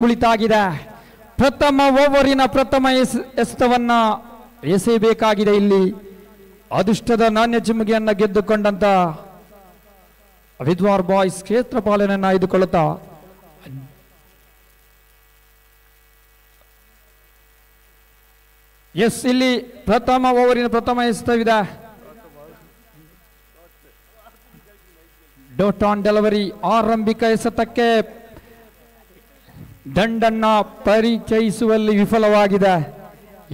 ಕುಳಿತಾಗಿದೆ. ಪ್ರಥಮ ಓವರಿನ ಪ್ರಥಮ ಎಸೆತವನ್ನ ಎಸೆಯಬೇಕಾಗಿದೆ. ಇಲ್ಲಿ ಅದೃಷ್ಟದ ನಾಣ್ಯ ಚಿಮ್ಮುಗೆಯನ್ನ ಗೆದ್ದುಕೊಂಡಂತ ವಿದ್ವಾರ್ ಬಾಯ್ಸ್ ಕ್ಷೇತ್ರ ಪಾಲನೆಯನ್ನ ಆಯ್ದುಕೊಳ್ಳುತ್ತಾ ಇಲ್ಲಿ ಪ್ರಥಮ ಓವರಿನ ಪ್ರಥಮ ಎಸೆತವಿದೆ. ಡಾಟ್ ಆನ್ ಡೆಲಿವರಿ ಆರಂಭಿಕ ಎಸೆತಕ್ಕೆ ದಂಡನ್ನ ಪರಿಚಯಿಸುವಲ್ಲಿ ವಿಫಲವಾಗಿದೆ.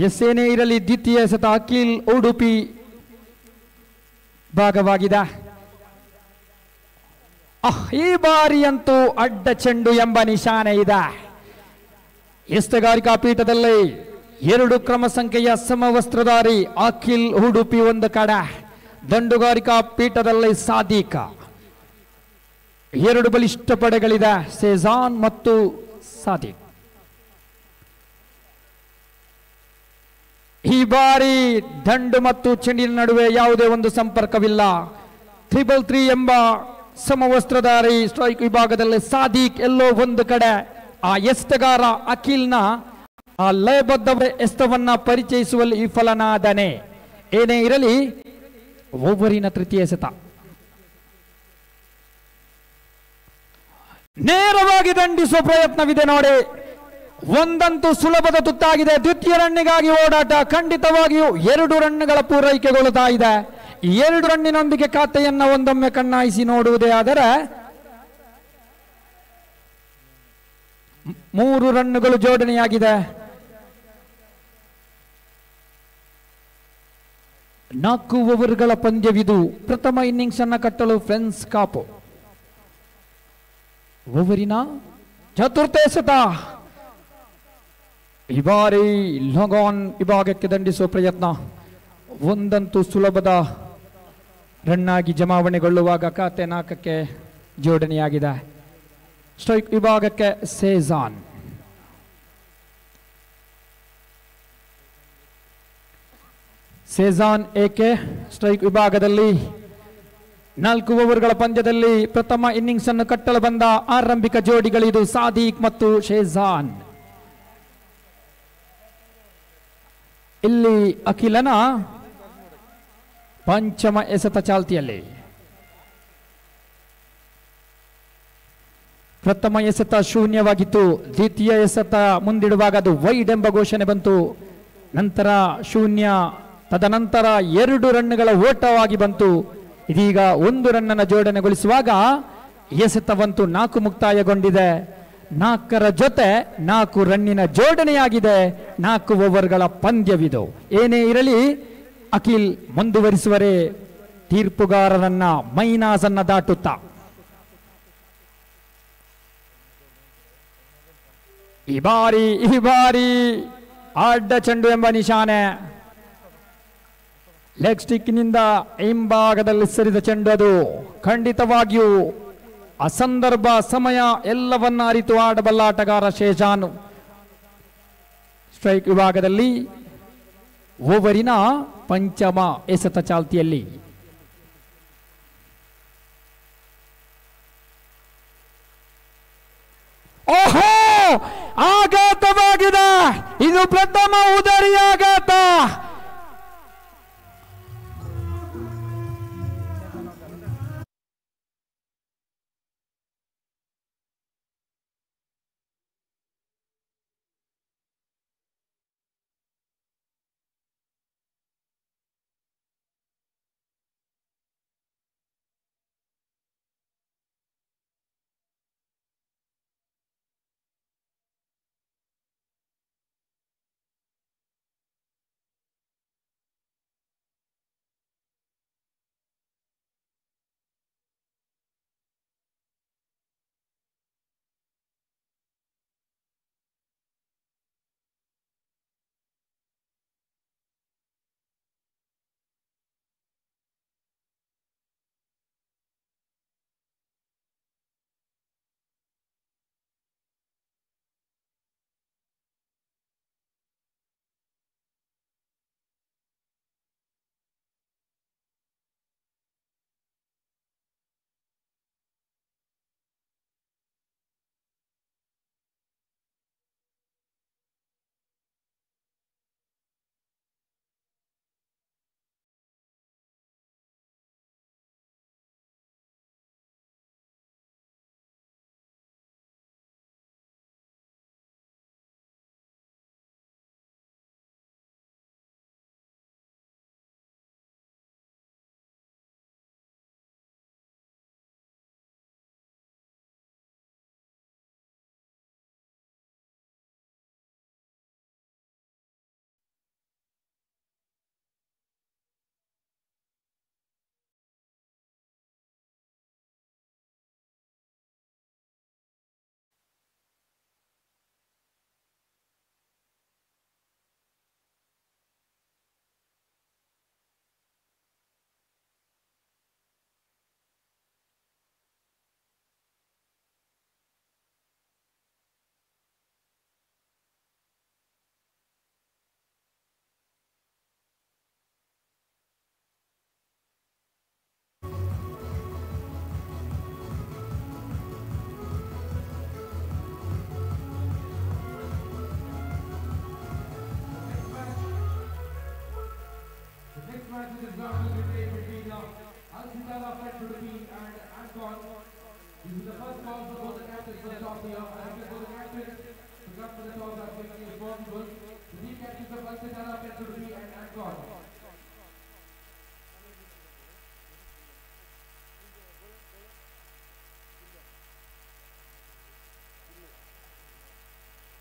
ಎಸ್ಸೇನೇ ಇರಲಿ ದ್ವಿತೀಯ ಎಸೆತ ಅಖಿಲ್ ಉಡುಪಿ ಭಾಗವಾಗಿದೆ. ಈ ಬಾರಿಯಂತೂ ಅಡ್ಡ ಚೆಂಡು ಎಂಬ ನಿಶಾನೆ ಇದೆ. ಎಸೆತಗಾರಿಕಾ ಪೀಠದಲ್ಲಿ 2 ಕ್ರಮ ಸಂಖ್ಯೆಯ ಸಮವಸ್ತ್ರಧಾರಿ ಅಖಿಲ್ ಉಡುಪಿ ಒಂದು ಕಡೆ, ದಂಡುಗಾರಿಕಾ ಪೀಠದಲ್ಲಿ ಸಾದಿಕ್. 2 ಬಲಿಷ್ಠ ಪಡೆಗಳಿದೆ, ಸೇಜಾನ್ ಮತ್ತು ಸಾದಿಕ್. ಈ ಬಾರಿ ದಂಡು ಮತ್ತು ಚೆಂಡಿನ ನಡುವೆ ಯಾವುದೇ ಒಂದು ಸಂಪರ್ಕವಿಲ್ಲ. 3-3 ಎಂಬ ಸಮವಸ್ತ್ರಧಾರಿ ಸ್ಟ್ರೈಕ್ ವಿಭಾಗದಲ್ಲಿ ಸಾದಿಕ್ ಎಲ್ಲೋ ಒಂದು ಕಡೆ ಆ ಎಸೆತಗಾರ ಅಖಿಲ್ನ ಆ ಲಯಬದ್ಧ ಎಸೆತವನ್ನ ಪರಿಚಯಿಸುವಲ್ಲಿ ವಿಫಲನಾದನೆ. ಏನೇ ಇರಲಿ ಓವರಿನ ತೃತೀಯ ಎಸೆತ ನೇರವಾಗಿ ದಂಡಿಸುವ ಪ್ರಯತ್ನವಿದೆ ನೋಡಿ. ಒಂದಂತೂ ಸುಲಭದ ತುತ್ತಾಗಿದೆ. ದ್ವಿತೀಯ ರನ್ನಿಗಾಗಿ ಓಡಾಟ ಖಂಡಿತವಾಗಿಯೂ 2 ರನ್ಗಳ ಪೂರೈಕೆಗೊಳ್ಳುತ್ತಾ ಇದೆ. 2 ರನ್ನಿನೊಂದಿಗೆ ಖಾತೆಯನ್ನ ಒಂದೊಮ್ಮೆ ಕಣ್ಣಾಯಿಸಿ ನೋಡುವುದೇ ಆದರೆ 3 ರನ್ಗಳು ಜೋಡಣೆಯಾಗಿದೆ. 4 ಓವರ್ಗಳ ಪಂದ್ಯವಿದು. ಪ್ರಥಮ ಇನ್ನಿಂಗ್ಸ್ ಅನ್ನ ಕಟ್ಟಲು ಫ್ರೆಂಡ್ಸ್ ಕಾಪು. ಓವರಿನ ಚತುರ್ಥ ಎಸೆತ ಈ ಬಾರಿ ಲಾಂಗ್ ಆನ್ ವಿಭಾಗಕ್ಕೆ ದಂಡಿಸುವ ಪ್ರಯತ್ನ. ಒಂದಂತೂ ಸುಲಭದ ರನ್ನಾಗಿ ಜಮಾವಣೆಗೊಳ್ಳುವಾಗ ಖಾತೆ 4ಕ್ಕೆ ಜೋಡಣೆಯಾಗಿದೆ. ಸ್ಟ್ರೈಕ್ ವಿಭಾಗಕ್ಕೆ ಸೇಜಾನ್. ಸೇಜಾನ್ ಏಕೆ ಸ್ಟ್ರೈಕ್ ವಿಭಾಗದಲ್ಲಿ 4 ಓವರ್ಗಳ ಪಂದ್ಯದಲ್ಲಿ ಪ್ರಥಮ ಇನ್ನಿಂಗ್ಸ್ ಅನ್ನು ಕಟ್ಟಲು ಬಂದ ಆರಂಭಿಕ ಜೋಡಿಗಳಿದು ಸಾದಿಕ್ ಮತ್ತು ಶೇಜಾನ್. ಇಲ್ಲಿ ಅಖಿಲನ ಪಂಚಮ ಎಸೆತ ಚಾಲ್ತಿಯಲ್ಲಿ. ಪ್ರಥಮ ಎಸೆತ ಶೂನ್ಯವಾಗಿತ್ತು. ದ್ವಿತೀಯ ಎಸೆತ ಮುಂದಿಡುವಾಗ ಅದು ವೈಡ್ ಎಂಬ ಘೋಷಣೆ ಬಂತು. ನಂತರ ಶೂನ್ಯ, ತದನಂತರ 2 ರನ್ಗಳ ಓಟವಾಗಿ ಬಂತು. ಇದೀಗ 1 ರನ್ನನ್ನು ಜೋಡಣೆಗೊಳಿಸುವಾಗ ಎಸೆತವಂತೂ 4 ಮುಕ್ತಾಯಗೊಂಡಿದೆ. 4ರ ಜೊತೆ 4 ರನ್ನಿನ ಜೋಡಣೆಯಾಗಿದೆ. 4 ಓವರ್ಗಳ ಪಂದ್ಯವಿದು. ಏನೇ ಇರಲಿ ಅಖಿಲ್ ಮುಂದುವರಿಸುವರೇ ತೀರ್ಪುಗಾರರನ್ನ ಮೈನಾಸ್ ಅನ್ನ ದಾಟುತ್ತಾ. ಈ ಬಾರಿ ಅಡ್ಡ ಚೆಂಡು ಎಂಬ ನಿಶಾನೆ. ಲೆಗ್ ಸ್ಟಿಕ್ನಿಂದ ಹಿಂಭಾಗದಲ್ಲಿ ಸರಿದ ಚೆಂಡು. ಅದು ಖಂಡಿತವಾಗಿಯೂ ಅಸಂದರ್ಭ, ಸಮಯ ಎಲ್ಲವನ್ನ ಅರಿತು ಆಡಬಲ್ಲ ಆಟಗಾರ ಶೇಜಾನ್. ಸ್ಟ್ರೈಕ್ ವಿಭಾಗದಲ್ಲಿ ಓವರಿನ ಪಂಚಮ ಎಸೆತ ಚಾಲ್ತಿಯಲ್ಲಿ. ಓಹೋ, ಆಘಾತವಾಗಿದೆ. ಇದು ಪ್ರಥಮ ಉದರಿ ಆಘಾತ.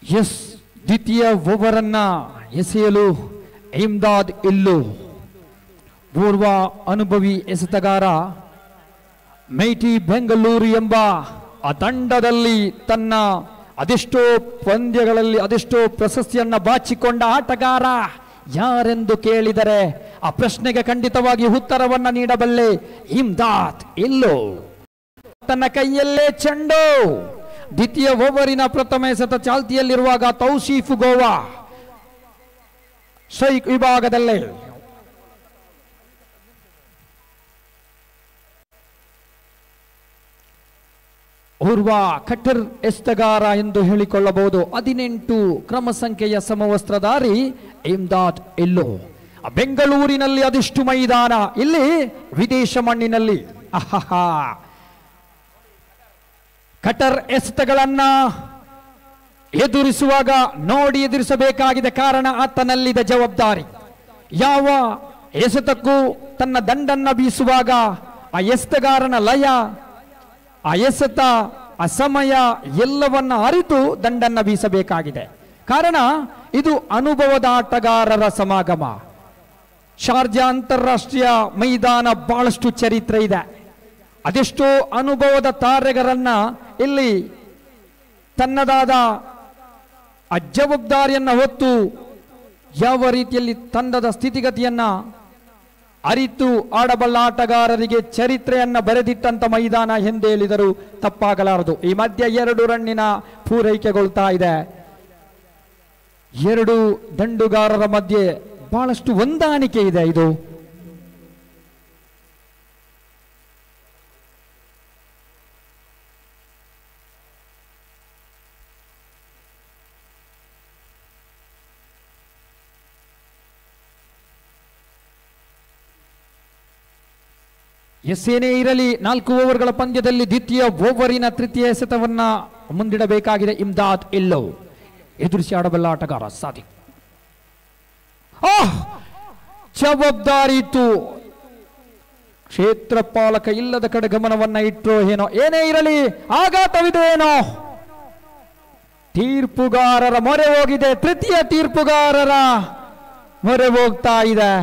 ಎಸ್, ದ್ವಿತೀಯ ಓವರ್ ಅನ್ನ ಎಸೆಯಲು ಇಮ್ದಾದ್ ಇಲ್ಲು ಪೂರ್ವ ಅನುಭವಿ ಎಸೆತಗಾರ ಮೈಟಿ ಬೆಂಗಳೂರು ಎಂಬ ಆ ತಂಡದಲ್ಲಿ ತನ್ನ ಅದೆಷ್ಟೋ ಪಂದ್ಯಗಳಲ್ಲಿ ಅದೆಷ್ಟೋ ಪ್ರಶಸ್ತಿಯನ್ನ ಬಾಚಿಕೊಂಡ ಆಟಗಾರ ಯಾರೆಂದು ಕೇಳಿದರೆ ಆ ಪ್ರಶ್ನೆಗೆ ಖಂಡಿತವಾಗಿ ಉತ್ತರವನ್ನ ನೀಡಬಲ್ಲೆ. ಇಮ್ದಾದ್ ಇಲ್ಲು ತನ್ನ ಕೈಯಲ್ಲೇ ಚೆಂಡು. ದ್ವಿತೀಯ ಓವರಿನ ಪ್ರಥಮ ಎಸೆತ ಚಾಲ್ತಿಯಲ್ಲಿರುವಾಗ ತೌಸೀಫ್ ಗೋವಾ ಸ್ಟ್ರೈಕ್ ವಿಭಾಗದಲ್ಲೇ ಓರ್ವ ಕಟ್ಟರ್ ಎಸೆತಗಾರ ಎಂದು ಹೇಳಿಕೊಳ್ಳಬಹುದು. 18 ಕ್ರಮ ಸಂಖ್ಯೆಯ ಸಮವಸ್ತ್ರಧಾರಿ ಇಮ್ದಾದ್ ಇಲ್ಲು. ಬೆಂಗಳೂರಿನಲ್ಲಿ ಅದೆಷ್ಟು ಮೈದಾನ, ಇಲ್ಲಿ ವಿದೇಶ ಮಣ್ಣಿನಲ್ಲಿ ಕಟರ್ ಎಸೆತಗಳನ್ನ ಎದುರಿಸುವಾಗ ನೋಡಿ ಎದುರಿಸಬೇಕಾಗಿದೆ. ಕಾರಣ ಆತನಲ್ಲಿದೆ ಜವಾಬ್ದಾರಿ. ಯಾವ ಎಸೆತಕ್ಕೂ ತನ್ನ ದಂಡನ್ನ ಬೀಸುವಾಗ ಆ ಎಸೆತಗಾರನ ಲಯ, ಆ ಎಸೆತ, ಆ ಸಮಯ ಎಲ್ಲವನ್ನ ಅರಿತು ದಂಡನ್ನ ಬೀಸಬೇಕಾಗಿದೆ. ಕಾರಣ ಇದು ಅನುಭವದ ಆಟಗಾರರ ಸಮಾಗಮ. ಶಾರ್ಜಾ ಅಂತಾರಾಷ್ಟ್ರೀಯ ಮೈದಾನ ಬಹಳಷ್ಟು ಚರಿತ್ರೆ ಇದೆ. ಅದೆಷ್ಟೋ ಅನುಭವದ ತಾರೆಗರನ್ನ ಇಲ್ಲಿ ತನ್ನದಾದ ಆ ಜವಾಬ್ದಾರಿಯನ್ನ ಹೊತ್ತು ಯಾವ ರೀತಿಯಲ್ಲಿ ತಂಡದ ಸ್ಥಿತಿಗತಿಯನ್ನ ಅರಿತು ಆಡಬಲ್ಲ ಆಟಗಾರರಿಗೆ ಚರಿತ್ರೆಯನ್ನ ಬರೆದಿಟ್ಟಂತ ಮೈದಾನ ಎಂದು ಹೇಳಿದರು ತಪ್ಪಾಗಲಾರದು. ಈ ಮಧ್ಯೆ 2 ರನ್ನಿನ ಪೂರೈಕೆಗೊಳ್ತಾ ಇದೆ. 2 ದಂಡುಗಾರರ ಮಧ್ಯೆ ಬಹಳಷ್ಟು ಹೊಂದಾಣಿಕೆ ಇದೆ. ಇದು ಎಸ್ಸೇನೇ ಇರಲಿ 4 ಓವರ್ಗಳ ಪಂದ್ಯದಲ್ಲಿ ದ್ವಿತೀಯ ಓವರಿನ ತೃತೀಯ ಎಸೆತವನ್ನ ಮುಂದಿಡಬೇಕಾಗಿದೆ. ಇಮ್ದಾದ್ ಇಲ್ಲು ಎದುರಿಸಿ ಆಡಬಲ್ಲ ಆಟಗಾರ ಸಾದಿಕ್. ಜವಾಬ್ದಾರಿ ಇತ್ತು, ಕ್ಷೇತ್ರ ಪಾಲಕ ಇಲ್ಲದ ಕಡೆ ಗಮನವನ್ನ ಇಟ್ಟರು ಏನೋ. ಏನೇ ಇರಲಿ ಆಘಾತವಿದೆ ಏನೋ. ತೀರ್ಪುಗಾರರ ಮೊರೆ ಹೋಗಿದೆ, ತೃತೀಯ ತೀರ್ಪುಗಾರರ ಮೊರೆ ಹೋಗ್ತಾ ಇದೆ.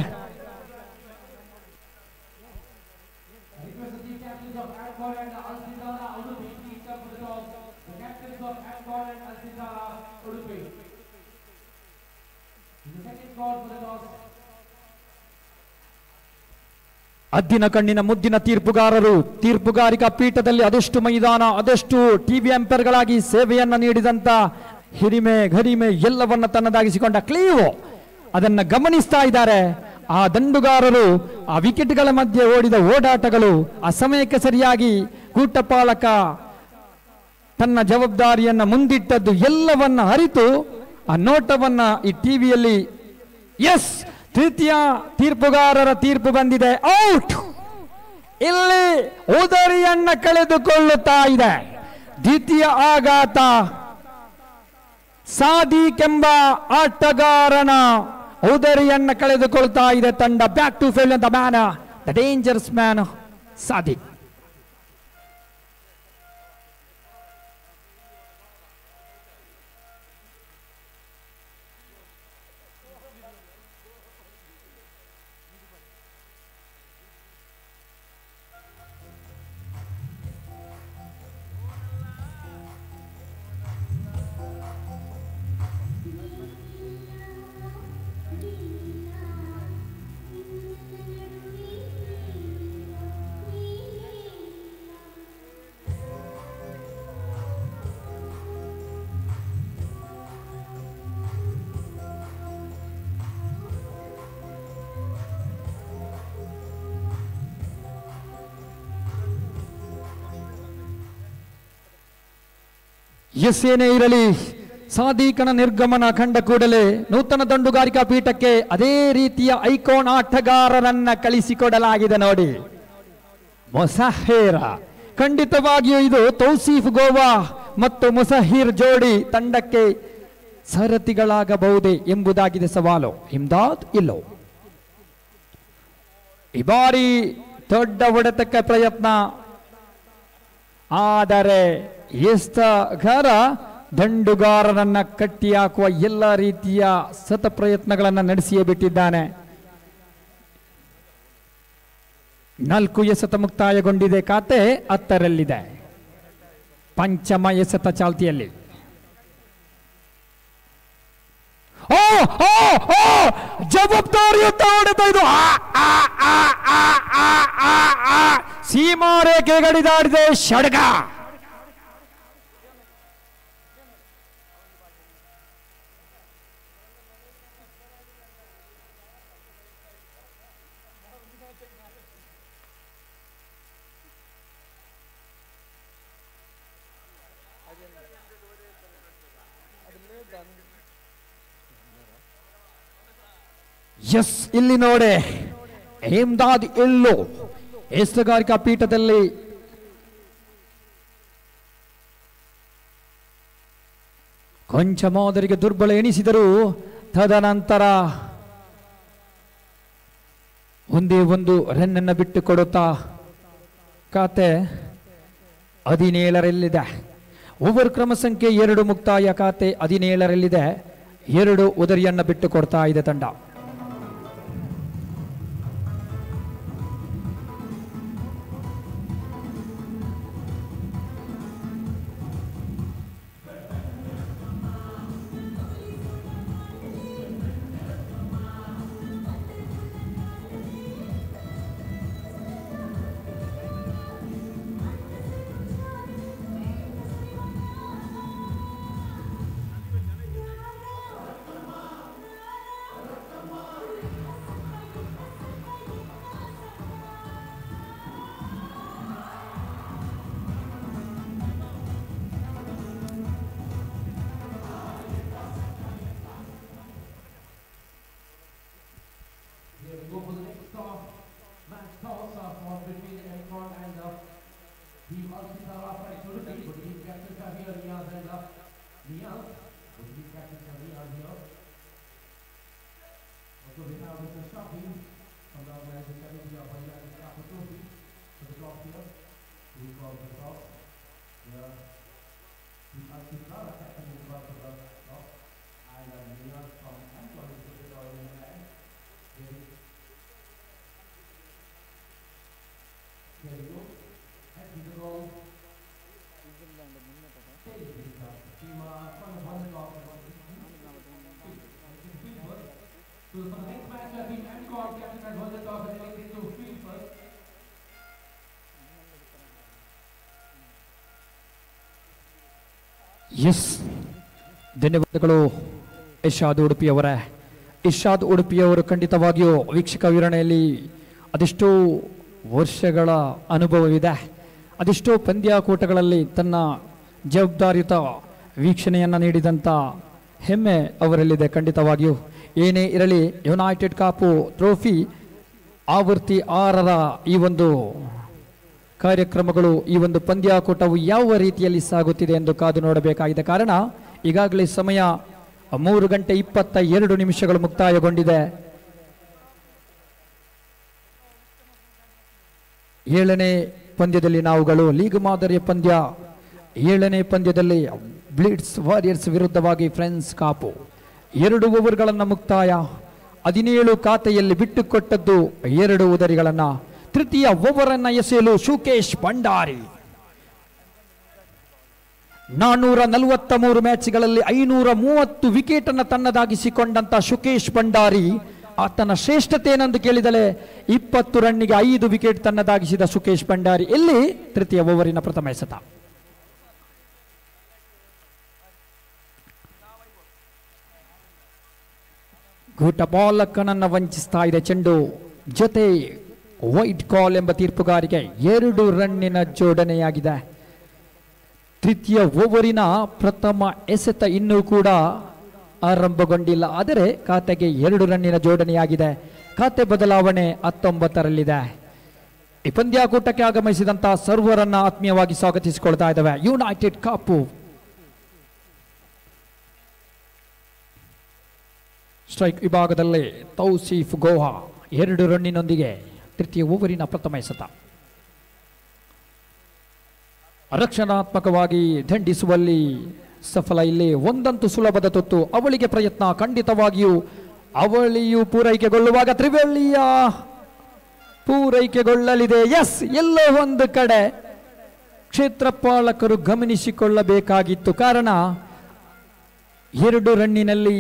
ಅದ್ದಿನ ಕಣ್ಣಿನ ಮುದ್ದಿನ ತೀರ್ಪುಗಾರರು ತೀರ್ಪುಗಾರಿಕಾ ಪೀಠದಲ್ಲಿ ಅದೆಷ್ಟು ಮೈದಾನ, ಅದೆಷ್ಟು ಟಿವಿ ಅಂಪೈರ್ಗಳಾಗಿ ಸೇವೆಯನ್ನ ನೀಡಿದಂತ ಹಿರಿಮೆ ಗರಿಮೆ ಎಲ್ಲವನ್ನ ತನ್ನದಾಗಿಸಿಕೊಂಡ ಕ್ಲೀವ್ ಅದನ್ನ ಗಮನಿಸ್ತಾ ಇದ್ದಾರೆ. ಆ ದಂಡುಗಾರರು ಆ ವಿಕೆಟ್ಗಳ ಮಧ್ಯೆ ಓಡಿದ ಓಡಾಟಗಳು, ಆ ಸಮಯಕ್ಕೆ ಸರಿಯಾಗಿ ಕೂಟಪಾಲಕ ತನ್ನ ಜವಾಬ್ದಾರಿಯನ್ನ ಮುಂದಿಟ್ಟದ್ದು ಎಲ್ಲವನ್ನ ಅರಿತು ಆ ನೋಟವನ್ನ ಈ ಟಿವಿಯಲ್ಲಿ ಎಸ್ ತೃತೀಯ ತೀರ್ಪುಗಾರರ ತೀರ್ಪು ಬಂದಿದೆ, ಔಟ್. ಇಲ್ಲಿ ಉದರಿಯನ್ನ ಕಳೆದುಕೊಳ್ಳುತ್ತಾ ಇದೆ. ದ್ವಿತೀಯ ಆಘಾತ ಸಾದಿಕ್ ಎಂಬ ಆಟಗಾರನ ಉದರಿಯನ್ನ ಕಳೆದುಕೊಳ್ತಾ ಇದೆ ತಂಡ. Back to field the man, the dangerous man Sadiq. ಎಸ್ಸೇನೇ ಇರಲಿ ಸಾದೀಕನ ನಿರ್ಗಮನ ಕಂಡ ಕೂಡಲೇ ನೂತನ ದಂಡುಗಾರಿಕಾ ಪೀಠಕ್ಕೆ ಅದೇ ರೀತಿಯ ಐಕಾನ್ ಆಟಗಾರರನ್ನ ಕಳಿಸಿಕೊಡಲಾಗಿದೆ ನೋಡಿ. ಮೊಸಹೇರ ಖಂಡಿತವಾಗಿಯೂ ಇದು ತೌಸೀಫ್ ಗೋವಾ ಮತ್ತು ಮುಸಹೀರ್ ಜೋಡಿ ತಂಡಕ್ಕೆ ಸಾರಥಿಗಳಾಗಬಹುದೇ ಎಂಬುದಾಗಿದೆ ಸವಾಲು. ಇಮ್ದಾದ್ ಇಲ್ಲೋ. ಈ ಬಾರಿ ದೊಡ್ಡ ಹೊಡೆತಕ್ಕೆ ಪ್ರಯತ್ನ, ಆದರೆ ಎಸ್ತಗಾರ ದಂಡುಗಾರರನ್ನ ಕಟ್ಟಿ ಹಾಕುವ ಎಲ್ಲ ರೀತಿಯ ಸತ ಪ್ರಯತ್ನಗಳನ್ನು ನಡೆಸಿಯೇ ಬಿಟ್ಟಿದ್ದಾನೆ. 4 ಎಸೆತ ಮುಕ್ತಾಯಗೊಂಡಿದೆ. ಖಾತೆ 10ರಲ್ಲಿದೆ. ಪಂಚಮ ಎಸೆತ ಚಾಲ್ತಿಯಲ್ಲಿ. ಜವಾಬ್ದಾರಿಯುತ ಹೊಡೆತ ಇದು. ಸೀಮಾರೇಖೆ ಗಡಿದಾಡಿದೆ ಷಡ್ಗ. ಎಸ್, ಇಲ್ಲಿ ನೋಡೆ ಇಮ್ದಾದ್ ಎಲ್ಲೋ ಎಸ್ತಗಾರಿಕಾ ಪೀಠದಲ್ಲಿ ಕೊಂಚ ಮಾದರಿಗೆ ದುರ್ಬಲ ಎನಿಸಿದರು. ತದನಂತರ ಒಂದೇ ಒಂದು ರನ್ನನ್ನು ಬಿಟ್ಟು ಕೊಡುತ್ತಾ ಖಾತೆ 17ರಲ್ಲಿದೆ. ಓವರ್ ಕ್ರಮ ಸಂಖ್ಯೆ 2 ಮುಕ್ತಾಯ. ಖಾತೆ 17ರಲ್ಲಿದೆ. 2 ಉದರಿಯನ್ನು ಬಿಟ್ಟು ಕೊಡ್ತಾ ಇದೆ ತಂಡ. ಎಸ್, ಧನ್ಯವಾದಗಳು ಇರ್ಷಾದ್ ಉಡುಪಿಯವರೇ. ಇರ್ಷಾದ್ ಉಡುಪಿಯವರು ಖಂಡಿತವಾಗಿಯೂ ವೀಕ್ಷಕ ವಿವರಣೆಯಲ್ಲಿ ಅದೆಷ್ಟೋ ವರ್ಷಗಳ ಅನುಭವವಿದೆ. ಅದೆಷ್ಟೋ ಪಂದ್ಯಾಕೂಟಗಳಲ್ಲಿ ತನ್ನ ಜವಾಬ್ದಾರಿಯುತ ವೀಕ್ಷಣೆಯನ್ನು ನೀಡಿದಂಥ ಹೆಮ್ಮೆ ಅವರಲ್ಲಿದೆ. ಖಂಡಿತವಾಗಿಯೂ ಏನೇ ಇರಲಿ, ಯುನೈಟೆಡ್ ಕಾಪು ಟ್ರೋಫಿ ಆವೃತ್ತಿ 6ರ ಈ ಒಂದು ಕಾರ್ಯಕ್ರಮಗಳು, ಈ ಒಂದು ಪಂದ್ಯಾಕೂಟವು ಯಾವ ರೀತಿಯಲ್ಲಿ ಸಾಗುತ್ತಿದೆ ಎಂದು ಕಾದು ನೋಡಬೇಕಾಗಿದೆ. ಕಾರಣ ಈಗಾಗಲೇ ಸಮಯ 3:22 ಮುಕ್ತಾಯಗೊಂಡಿದೆ. 7ನೇ ಪಂದ್ಯದಲ್ಲಿ ನಾವುಗಳು ಲೀಗ್ ಮಾದರಿಯ ಪಂದ್ಯ, 7ನೇ ಪಂದ್ಯದಲ್ಲಿ ಬ್ಲಿಟ್ಸ್ ವಾರಿಯರ್ಸ್ ವಿರುದ್ಧವಾಗಿ ಫ್ರೆಂಡ್ಸ್ ಕಾಪು 2 ಓವರ್ಗಳನ್ನು ಮುಕ್ತಾಯ. 17 ಖಾತೆಯಲ್ಲಿ ಬಿಟ್ಟುಕೊಟ್ಟದ್ದು 2 ಉದರಿಗಳನ್ನು. ತೃತೀಯ ಓವರ್ ಅನ್ನು ಎಸೆಯಲು ಶುಕೇಶ್ ಭಂಡಾರಿ 443 ಮ್ಯಾಚ್ಗಳಲ್ಲಿ 530 ವಿಕೆಟ್ ಅನ್ನು ತನ್ನದಾಗಿಸಿಕೊಂಡಂತ ಶುಕೇಶ್ ಭಂಡಾರಿ ಆತನ ಶ್ರೇಷ್ಠತೆ ಏನೆಂದು ಕೇಳಿದಲೆ 20 ರನ್ನಿಗೆ 5 ವಿಕೆಟ್ ತನ್ನದಾಗಿಸಿದ ಶುಕೇಶ್ ಭಂಡಾರಿ ಇಲ್ಲಿ ತೃತೀಯ ಓವರಿನ ಪ್ರಥಮ ಎಸೆತ. ಗೂಟ ಬಾಲಕನನ್ನ ವಂಚಿಸ್ತಾ ಇದೆ ಚೆಂಡು. ಜೊತೆ ವೈಟ್ ಕಾಲ್ ಎಂಬ ತೀರ್ಪುಗಾರಿಗೆ 2 ರನ್ನಿನ ಜೋಡಣೆಯಾಗಿದೆ. ತೃತೀಯ ಓವರಿನ ಪ್ರಥಮ ಎಸೆತ ಇನ್ನೂ ಕೂಡ ಆರಂಭಗೊಂಡಿಲ್ಲ. ಆದರೆ ಖಾತೆಗೆ 2 ರನ್ನಿನ ಜೋಡಣೆಯಾಗಿದೆ. ಖಾತೆ ಬದಲಾವಣೆ 19ರಲ್ಲಿದೆ. ಈ ಪಂದ್ಯಾಕೂಟಕ್ಕೆ ಆಗಮಿಸಿದಂತಹ ಸರ್ವರನ್ನ ಆತ್ಮೀಯವಾಗಿ ಸ್ವಾಗತಿಸಿಕೊಳ್ತಾ ಇದ್ದಾವೆ ಯುನೈಟೆಡ್ ಕಾಪು. ಸ್ಟ್ರೈಕ್ ವಿಭಾಗದಲ್ಲಿ ತೌಸೀಫ್ ಗೋವಾ 2 ರನ್ನಿನೊಂದಿಗೆ ತೃತೀಯ ಓವರಿನ ಪ್ರಥಮ ಎಸೆತ. ರಕ್ಷಣಾತ್ಮಕವಾಗಿ ದಂಡಿಸುವಲ್ಲಿ ಸಫಲ. ಇಲ್ಲಿ ಒಂದಂತೂ ಸುಲಭದ ತುತ್ತು. ಅವಳಿಗೆ ಪ್ರಯತ್ನ ಖಂಡಿತವಾಗಿಯೂ ಅವಳಿಯು ಪೂರೈಕೆಗೊಳ್ಳುವಾಗ ತ್ರಿವಳಿಯ ಪೂರೈಕೆಗೊಳ್ಳಲಿದೆ. ಎಸ್, ಎಲ್ಲೋ ಒಂದು ಕಡೆ ಕ್ಷೇತ್ರಪಾಲಕರು ಗಮನಿಸಿಕೊಳ್ಳಬೇಕಾಗಿತ್ತು. ಕಾರಣ 2 ರನ್ನಿನಲ್ಲಿ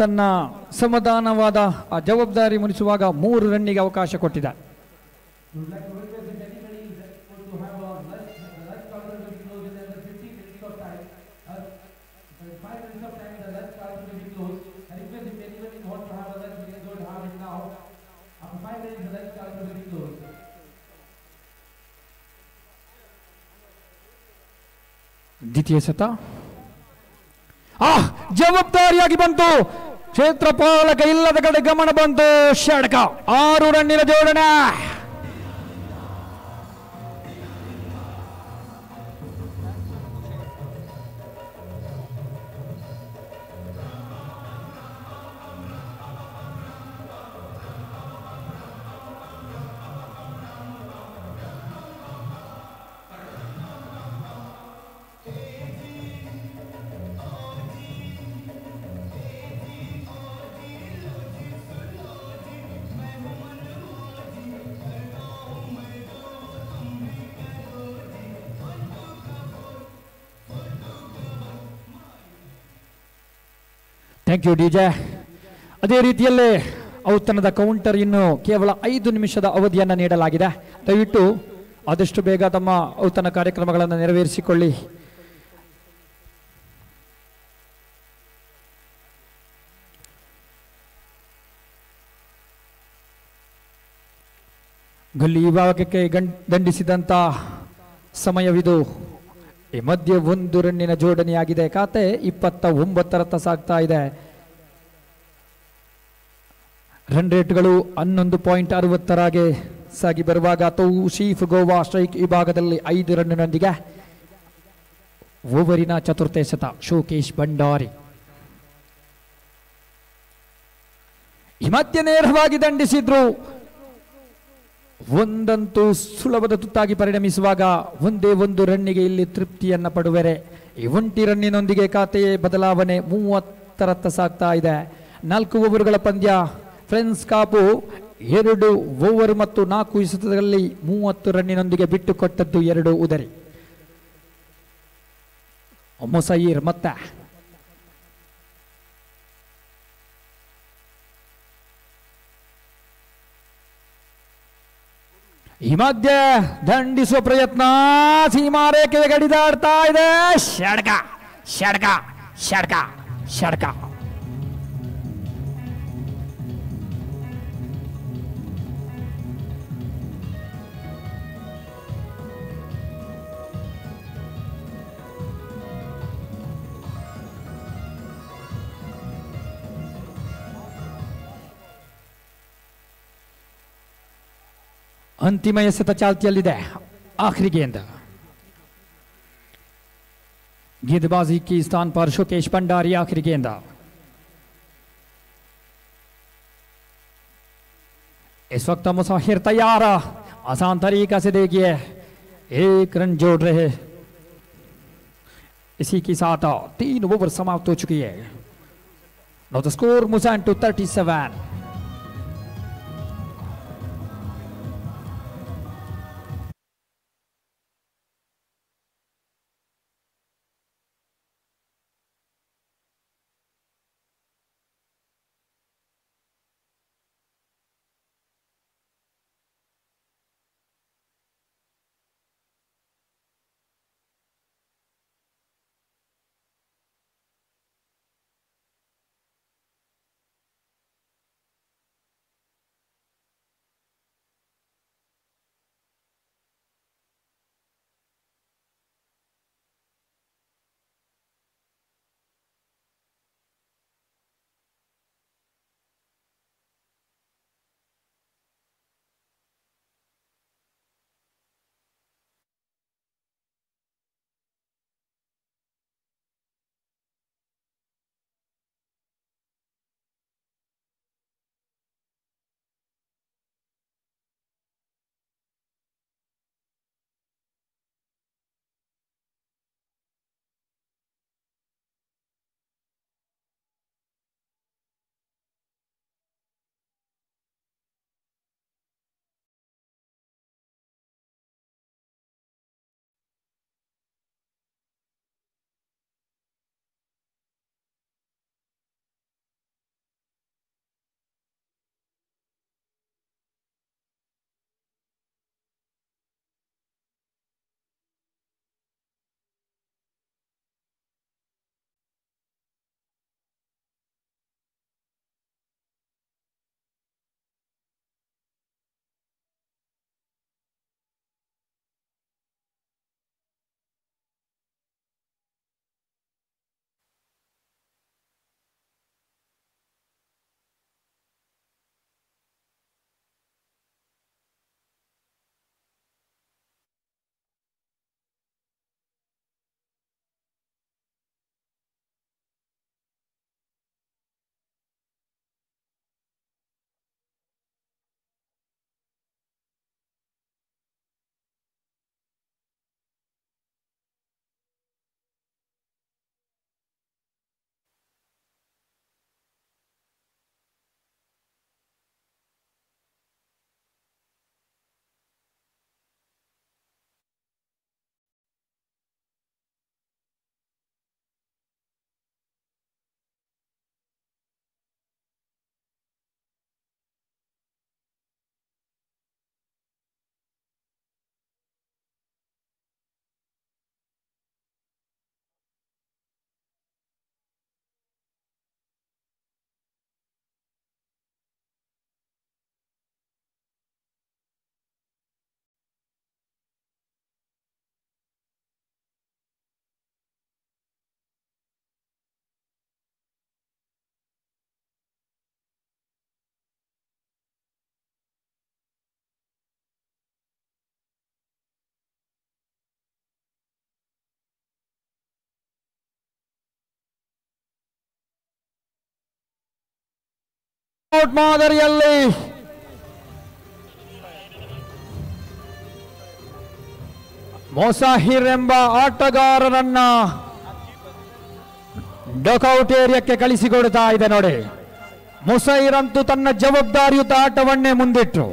ತನ್ನ ಸಮಾಧಾನವಾದ ಜವಾಬ್ದಾರಿ ಮುನಿಸುವಾಗ 3 ರನ್ನಿಗೆ ಅವಕಾಶ ಕೊಟ್ಟಿದೆ. ದ್ವಿತೀಯ ಸತ ಜವಾಬ್ದಾರಿಯಾಗಿ ಬಂತು. ಕ್ಷೇತ್ರಪಾಲಕ ಇಲ್ಲದ ಕಡೆ ಗಮನ ಬಂತು. ಷಡ್ಕ 6 ರನ್ನಿನ ಜೋಡಣೆ. Thank you DJ. ಅದೇ ರೀತಿಯಲ್ಲೇ ಔತಣದ ಕೌಂಟರ್ ಇನ್ನು ಕೇವಲ 5 ನಿಮಿಷದ ಅವಧಿಯನ್ನು ನೀಡಲಾಗಿದೆ. ದಯವಿಟ್ಟು ಆದಷ್ಟು ಬೇಗ ತಮ್ಮ ಔತಣ ಕಾರ್ಯಕ್ರಮಗಳನ್ನು ನೆರವೇರಿಸಿಕೊಳ್ಳಿ. ಗಲ್ಲಿ ವಿಭಾಗಕ್ಕೆ ದಂಡಿಸಿದಂತ ಸಮಯವಿದು. ಈ ಮಧ್ಯೆ 1 ರನ್ನಿನ ಜೋಡಣೆಯಾಗಿದೆ. ಖಾತೆ 29ರತ್ತ ಸಾಗ್ತಾ ಇದೆ. ರನ್ ರೇಟ್ಗಳು 11.60 ಸಾಗಿ ಬರುವಾಗ ತೌಸೀಫ್ ಗೋವಾ ಸ್ಟ್ರೈಕ್ ವಿಭಾಗದಲ್ಲಿ 5 ರನ್ನಿನೊಂದಿಗೆ ಓವರಿನ ಚತುರ್ಥ ಎಸೆತ ಶೋಕೇಶ್ ಭಂಡಾರಿ. ಈ ಮಧ್ಯೆ ನೇರವಾಗಿ ದಂಡಿಸಿದ್ರು. ಒಂದಂತೂ ಸುಲಭದ ತುತ್ತಾಗಿ ಪರಿಣಮಿಸುವಾಗ 1 ರನ್ನಿಗೆ ಇಲ್ಲಿ ತೃಪ್ತಿಯನ್ನ ಪಡುವರೆ. ಈ 1 ರನ್ನಿನೊಂದಿಗೆ ಖಾತೆಯ ಬದಲಾವಣೆ 30ರತ್ತ ಸಾಗ್ತಾ ಇದೆ. 4 ಓವರ್ಗಳ ಪಂದ್ಯ. ಫ್ರೆಂಡ್ಸ್ ಕಾಪು 2 ಓವರ್ ಮತ್ತು 4 ಎಸೆತಗಳಲ್ಲಿ 30 ರನ್ನಿನೊಂದಿಗೆ ಬಿಟ್ಟುಕೊಟ್ಟದ್ದು 2 ಉದರಿ. ಮೊಸೈರ್ ಮತ್ತೆ ಈ ಮಧ್ಯೆ ದಂಡಿಸುವ ಪ್ರಯತ್ನ. ಸೀಮಾರೇಖೆಯ ಗಡಿದಾಡ್ತಾ ಇದೆ. ಷಡ್ಕ ಷಡ್ಕ ಷಡ್ಕ ಷಡ್ಕ. अंतिम एसेत ಚಾಲ್ತಿಯಲ್ಲಿದೆ. आखिरी गेंद गेंदबाजी की स्थान पर शोकेश भंडारी. आखिरी गेंद इस वक्त मुसाहिर तैयार. आसान तरीका से देखिए 1 रन जोड़ रहे. इसी के साथ 3 ओवर समाप्त हो चुकी है. Now the score moves on to 37. Out ಮಾದರಿಯಲ್ಲಿ ಮೊಸಾಹಿರ್ ಎಂಬ ಆಟಗಾರರನ್ನ ಡಾಕ್ಔಟ್ ಏರಿಯಾಕ್ಕೆ ಕಳಿಸಿಕೊಡ್ತಾ ಇದೆ ನೋಡಿ. ಮೊಸಾಹಿರ್ ಅಂತೂ ತನ್ನ ಜವಾಬ್ದಾರಿಯುತ ಆಟವನ್ನೇ ಮುಂದಿಟ್ಟು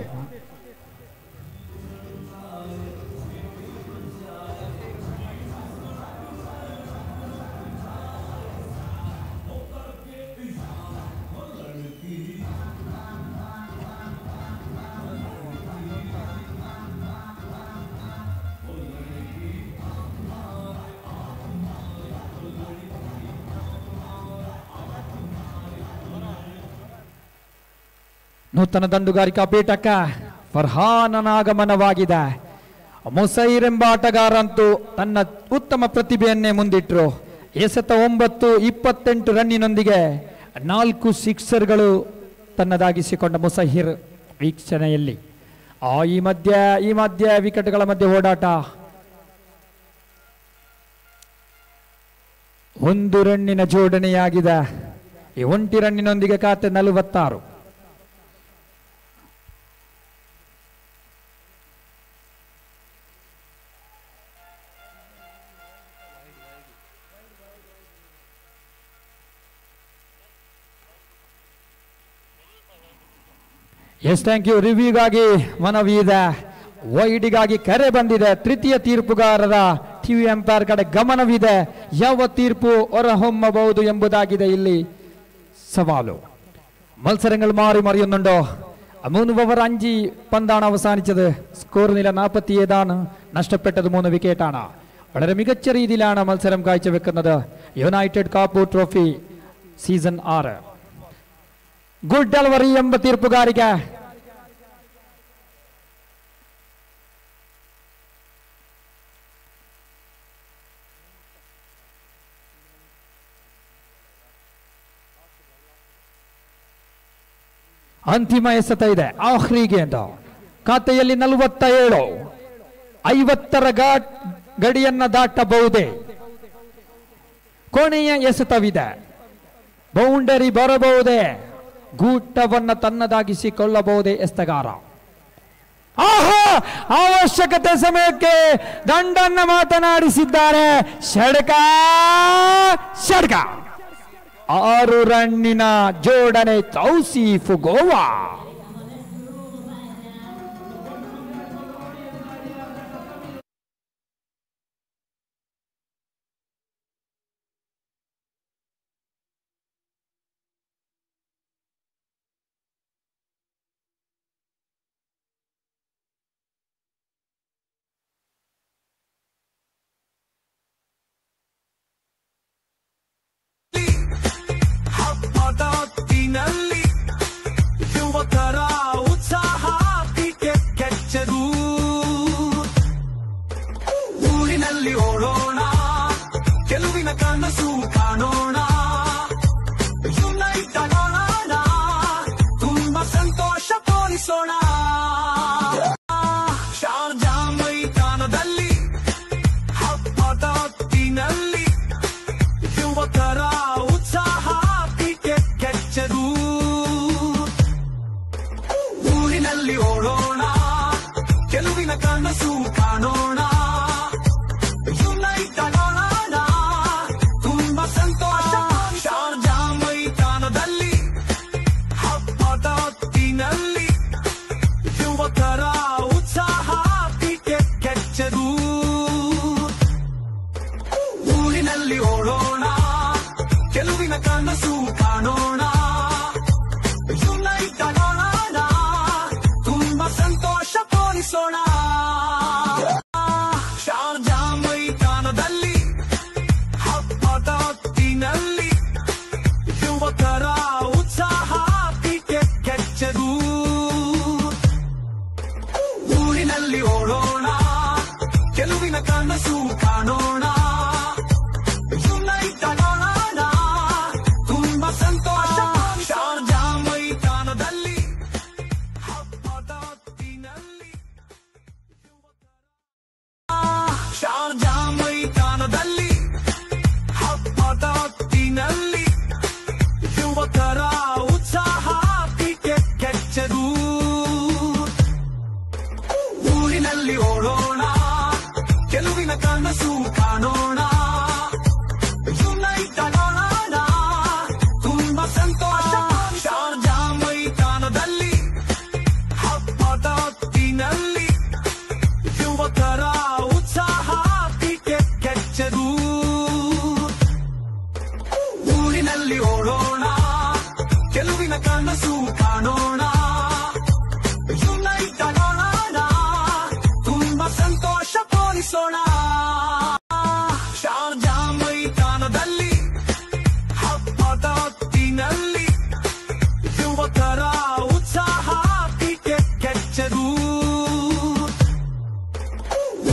ನೂತನ ದಂಡುಗಾರಿಕಾ ಪೀಠಕ್ಕ ಫರ್ಹಾನನ ಆಗಮನವಾಗಿದೆ. ಮೊಸಾಹಿರ್ ಎಂಬ ಆಟಗಾರ ಅಂತೂ ತನ್ನ ಉತ್ತಮ ಪ್ರತಿಭೆಯನ್ನೇ ಮುಂದಿಟ್ಟರು. ಎಸೆತ 28 ರನ್ನಿನೊಂದಿಗೆ 4 ಸಿಕ್ಸರ್ಗಳು ತನ್ನದಾಗಿಸಿಕೊಂಡ ಮೊಸಾಹಿರ್ ವೀಕ್ಷಣೆಯಲ್ಲಿ ಈ ಮಧ್ಯ ವಿಕೆಟ್ಗಳ ಮಧ್ಯೆ ಓಡಾಟ. 1 ರನ್ನಿನ ಜೋಡಣೆಯಾಗಿದೆ. ಈ 1 ರನ್ನಿನೊಂದಿಗೆ ಖಾತೆ 46. Yes thank you. ರಿವ್ಯೂಗಾಗಿ ಮನವಿ ಇದೆ, ವೈಡಿಗಾಗಿ ಕರೆ ಬಂದಿದೆ. ತೃತೀಯ ತೀರ್ಪುಗಾರರ ಟಿವಿ ಅಂಪೈರ್ ಕಡೆ ಗಮನವಿದೆ. ಯಾವ ತೀರ್ಪು ಹೊರಹೊಮ್ಮಬಹುದು ಎಂಬುದಾಗಿದೆ ಇಲ್ಲಿ സവാലോ. മത്സരങ്ങൾ മാറി മറിയുന്നുണ്ടോ? 3 ഓവർ 5 പന്താണ് അവസാനിച്ചത്. സ്കോർ നില 47 നഷ്ടപ്പെട്ടത് 3 വിക്കറ്റാണ്. വളരെ മികച്ച രീതിയിലാണ് മത്സരം കാഴ്ചവെക്കുന്നത് united cup trophy season 6. Good delivery ಎಂಬ ತೀರ್ಪುಗಾರಿಗೆ ಅಂತಿಮ ಎಸೆತ ಇದೆ. ಆಖ್ರಿಗೆ ಅಂತ ಖಾತೆಯಲ್ಲಿ 47. 50ರ ಗಡಿಯನ್ನ ದಾಟಬಹುದೇ? ಕೊನೆಯ ಎಸೆತವಿದೆ. ಬೌಂಡರಿ ಬರಬಹುದೇ? ಗೂಟವನ್ನ ತನ್ನದಾಗಿಸಿಕೊಳ್ಳಬಹುದೇ ಎಸ್ತಗಾರ? ಆಹಾ, ಅವಶ್ಯಕತೆ ಸಮಯಕ್ಕೆ ದಂಡನ್ನ ಮಾತನಾಡಿಸಿದ್ದಾರೆ. ಷಡ್ಕ 6 ರನ್ನಿನ ಜೋಡಣೆ ತೌಸೀಫ್ ಗೋವಾ. ಯುವಕರ ಉತ್ಸಾಹ ಕೆಚ್ಚದು. ಊರಿನಲ್ಲಿ ಓಡೋಣ, ಗೆಲುವಿನ ಕನಸು ಕಾಣೋಣ. ಯುನೈಟೆಡ್ ಆಡೋಣ, ತುಂಬಾ ಸಂತೋಷ ತೋರಿಸೋಣ. ಶಾರ್ಜಾ ಮೈದಾನದಲ್ಲಿ ಹಬ್ಬದ ಹೊತ್ತಿನಲ್ಲಿ ಯುವಕರ ಉತ್ಸಾಹ ಕೆಚ್ಚದು. ಊರಿನಲ್ಲಿ ಓಡೋಣ, ಗೆಲುವಿನ ಕನಸು ಕಾಣೋಣ. ಯುನೈಟೆಡ್ ಆಡೋಣ, ತುಂಬಾ ಸಂತೋಷ. ಶಾರ್ಜಾ ಮೈದಾನದಲ್ಲಿ ಹಬ್ಬದ ಹೊತ್ತಿನಲ್ಲಿ ಯುವಕರ ಉತ್ಸಾಹ ಕೆಚ್ಚದು. ಊರಿನಲ್ಲಿ ಓಡೋಣ, ಗೆಲುವಿನ ಕನಸು ಕಾಣೋಣ. ಯುನೈಟೆಡ್ ಆಡೋಣ, ತುಂಬಾ ಸಂತೋಷ ತೋರಿಸೋಣ. ಶಾರ್ಜಾ ಮೈದಾನದಲ್ಲಿ ಹಬ್ಬದ ಹೊತ್ತಿನಲ್ಲಿ ಯುವಕರ ಉತ್ಸಾಹ ಕೆಚ್ಚದು. ಊರಿನಲ್ಲಿ ಓಡೋಣ, ಗೆಲುವಿನ ಕನಸು ಕಾಣೋಣ. ಯುನೈಟೆಡ್ ಆಡೋಣ, ತುಂಬಾ ಸಂತೋಷ. ಶಾರ್ಜಾ ಮೈದಾನದಲ್ಲಿ ಹಬ್ಬದ ಹೊತ್ತಿನಲ್ಲಿ ಶಾರ್ಜಾ ಮೈದಾನದಲ್ಲಿ ಹಬ್ಬದ ಹೊತ್ತಿನಲ್ಲಿ ಯುವಕರ ಉತ್ಸಾಹ ಊರಿನಲ್ಲಿ ಓಡೋಣ, ಗೆಲುವಿನ ಕನಸು ಕಾಣೋಣ, ಯುನೈಟ್ ಆಗೋಣ, ತುಂಬಾ ಸಂತೋಷ ತೋರಿಸೋಣ. ಶಾರ್ಜಾ ಮೈದಾನದಲ್ಲಿ ಹಬ್ಬದ ಹೊತ್ತಿನಲ್ಲಿ ಯುವಕರ ಉತ್ಸಾಹ ಕ್ರಿಕೆಟ್ ಗೆಚ್ಚದು.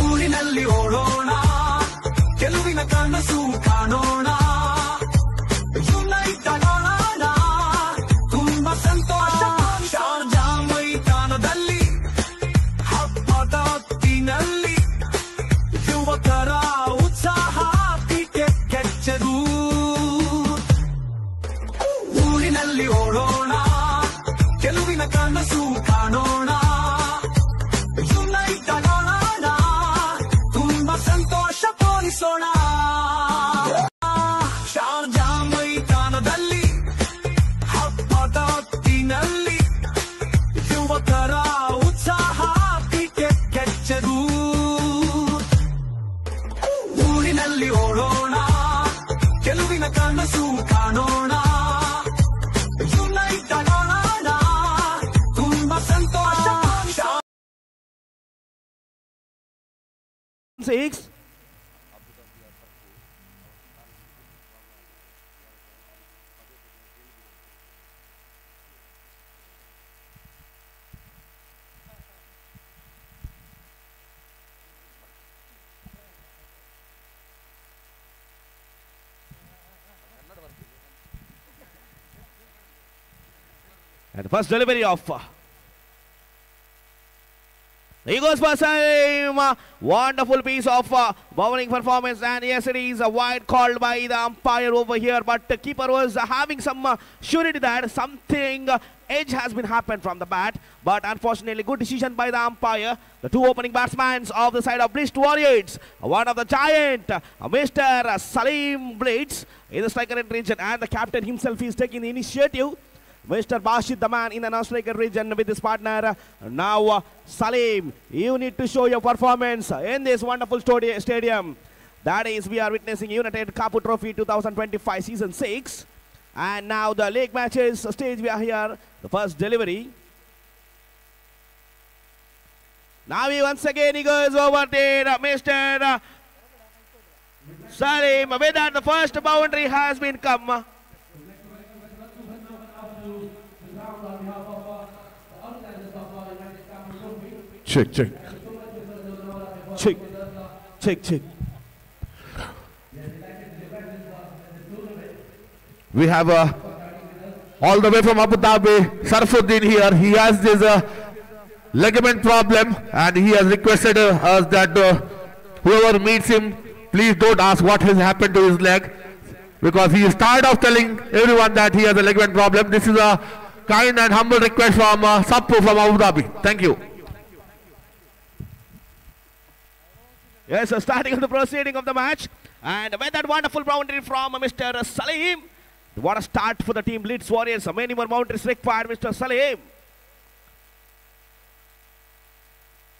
ಊರಿನಲ್ಲಿ ಓಡೋಣ, ಗೆಲುವಿನ ಕನಸು ಕಾಣೋಣ, ಯುನೈಟ್ ಆಗೋಣ, ತುಂಬಾ ಸಂತೋಷ. ಶಾರ್ಜಾ ಮೈದಾನದಲ್ಲಿ ಹಬ್ಬದ ಹೊತ್ತಿನಲ್ಲಿ ಯುವಕರ ಉತ್ಸಾಹ ಕ್ರಿಕೆಟ್ ಗೆಚ್ಚದು. ಊರಿನಲ್ಲಿ ಓಡೋಣ, ಗೆಲುವಿನ ಕನಸು ಕಾಣೋಣ, ಯುನೈಟ್ ಆಗೋಣ, ತುಂಬಾ ಸಂತೋಷ ತೋರಿಸೋಣ. ಶಾರ್ಜಾ ಮೈದಾನದಲ್ಲಿ ಹಬ್ಬದ ಹೊತ್ತಿನಲ್ಲಿ ಯುವಕರ ಉತ್ಸಾಹ ಕ್ರಿಕೆಟ್ ಗೆಚ್ಚದು. ಊರಿನಲ್ಲಿ ಓಡೋಣ, ಗೆಲುವಿನ ಕನಸು ಕಾಣೋಣ, ಯುನೈಟ್ ಆಗೋಣ, ತುಂಬಾ ಸಂತೋಷ. 6. And first delivery of he goes for Salim. Wonderful piece of bowling performance, and yes, it is a wide called by the umpire over here, but the keeper was having some surety that something edge has been happened from the bat, but unfortunately good decision by the umpire. The two opening batsmen of the side of Blitz Warriors, one of the giant Mr. Salim Blitz in the striker end region, and the captain himself is taking the initiative. Mr. Bashid, the man in the non-striker region with his partner. Now, Salim, you need to show your performance in this wonderful stadium. That is, we are witnessing United Kapu Trophy 2025 Season 6. And now the league matches stage, we are here. The first delivery. Now he once again he goes over there, Mr. Salim. With that, the first boundary has been come. Check, check. Check, check, check. We have all the way from Abu Dhabi, Sarfuddin here. He has this ligament problem, and he has requested us that whoever meets him, please don't ask what has happened to his leg, because he is tired of telling everyone that he has a ligament problem. This is a kind and humble request from Sappu from Abu Dhabi. Thank you. Yes, starting of the proceeding of the match, and with that wonderful boundary from Mr. Salim. What a start for the team Blitz Warriors. Many more boundaries required, Mr. Salim.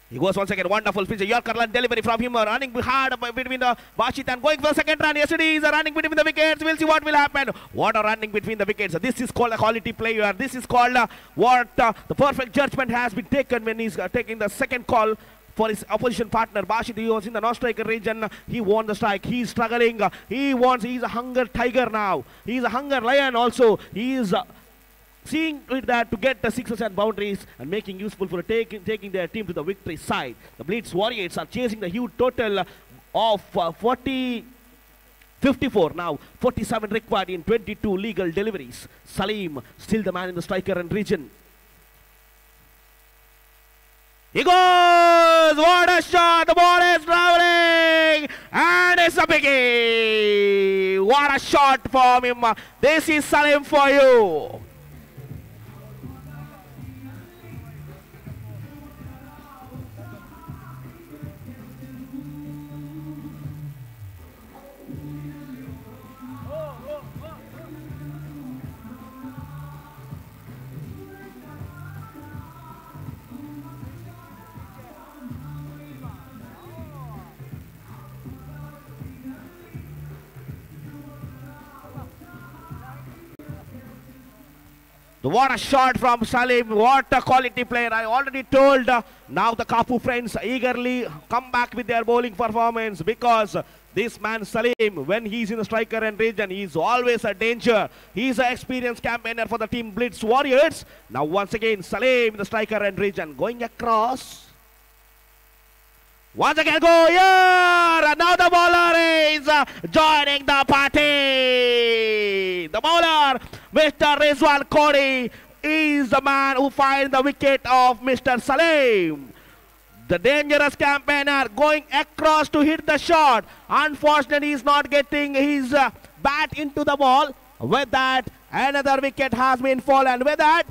He goes once again, wonderful pitch, Yorker run delivery from him, running hard between the Bashit and going for the second run. Yesterday is a running between the wickets. We'll see what will happen. What a running between the wickets. This is called a quality player. This is called the perfect judgment has been taken when he's taking the second call for his opposition partner. Bashit, he was in the non-striker region. He won the strike. He's struggling. He's a hunger tiger now. He's a hunger lion also. He is seeing with that to get the sixes and boundaries and making useful for taking their team to the victory side. The Blitz Warriors are chasing the huge total of 54 now. 47 required in 22 legal deliveries. Salim, still the man in the striker and region. He goes! What a shot! The ball is traveling! And it's a biggie! What a shot from him! This is Salim for you! What a shot from Salim. What a quality player. I already told. Now the Kapu friends eagerly come back with their bowling performance, because this man Salim, when he's in the striker and region, he's always a danger. He's an experienced campaigner for the team Blitz Warriors. Now once again Salim, the striker and region, going across. Once again go here, and now the bowler is joining the party. The bowler, Mr. Rizwan Kodi, is the man who finds the wicket of Mr. Salim. The dangerous campaigner going across to hit the shot. Unfortunately, he's not getting his bat into the ball. With that, another wicket has been fallen. With that,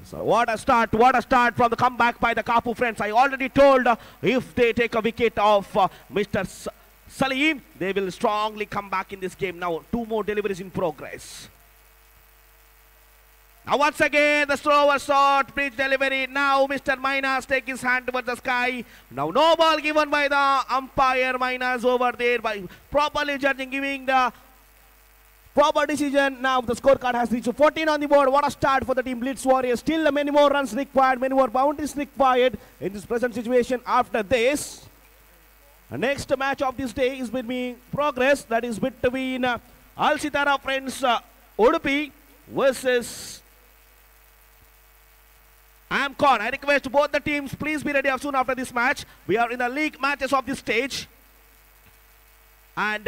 so what a start from the comeback by the Kapu friends. I already told if they take a wicket of Mr. Salim, they will strongly come back in this game. Now 2 more deliveries in progress. Now once again the slower shot, bridge delivery. Now Mr. Minas take his hand towards the sky. Now no ball given by the umpire. Minas over there by properly judging, giving the proper decision. Now the scorecard has reached 14 on the board. What a start for the team Blitz Warriors. Still many more runs required, many more boundaries required in this present situation. After this, the next match of this day is between progress. That is between Al Sitara friends Udupi versus Amcon. I request both the teams, please be ready soon after this match. We are in the league matches of this stage. And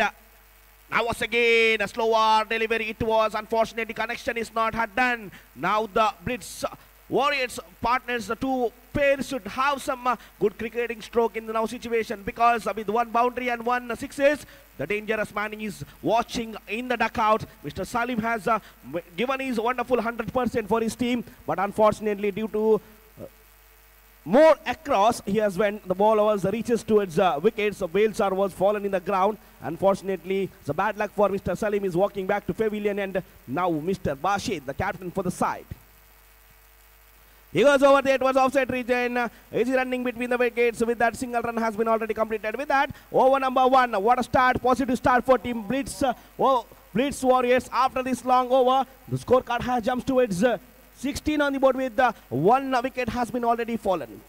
now once again a slower delivery. It was unfortunately connection is not had done. Now the Blitz Warriors partners, the 2 pairs should have some good cricketing stroke in the now situation, because with 1 boundary and 1 sixes, the dangerous man is watching in the dugout. Mr. Salim has given his wonderful 100% for his team, but unfortunately due to more across, he has when the ball was reaches towards wickets, so Bailsar was fallen in the ground. Unfortunately, the bad luck for Mr. Salim is walking back to pavilion, and now Mr. Bashid, the captain for the side. He goes over there, it was offside region. Is he running between the wickets? With that, single run has been already completed. With that, over number 1. What a start, positive start for team Blitz Warriors. After this long over, the scorecard has jumped towards 16 on the board, with 1 wicket has been already fallen.